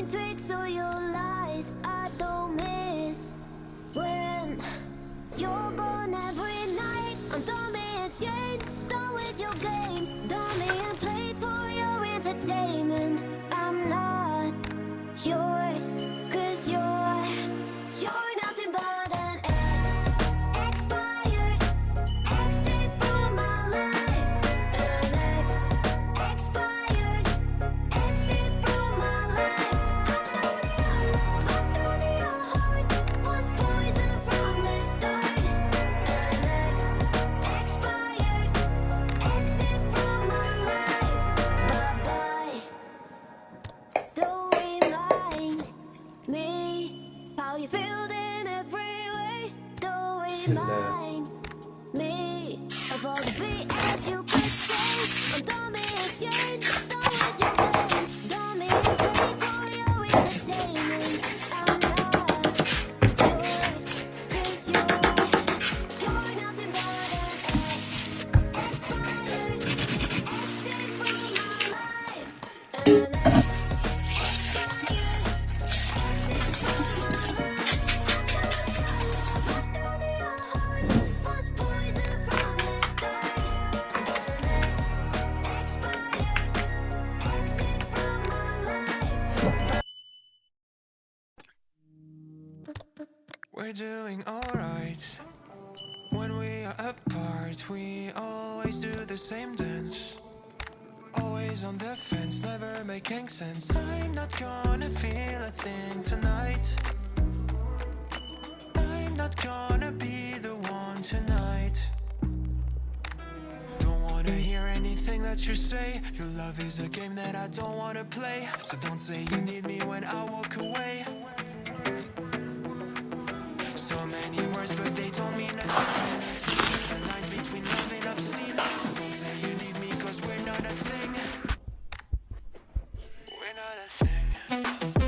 mind tricks or your lies I don't miss. When you're gone every night, I'm done being chained, done with your games, done being played for your entertainment. I'm not yours, 'cause you're nothing but an expired exit from my life. An expired exit from my life. I thought your heart was poison from the start. An expired exit from my life. Bye-bye. Don't remind me how you feel in every way. Don't remind me of all the BS you could say. I'm done being chained, done with your games, done being played for your entertainment. I'm not yours, 'cause you're nothing but an expired exit from my life. An We're doing alright. When we are apart, we always do the same dance. Always on the fence, never making sense. I'm not gonna feel a thing tonight. I'm not gonna be the one tonight. Don't wanna hear anything that you say. Your love is a game that I don't wanna play. So don't say you need me when I walk away. So many words, but they don't mean nothing. The lines between love and obscene. So don't say you need me, 'cause we're not a thing. We're not a thing.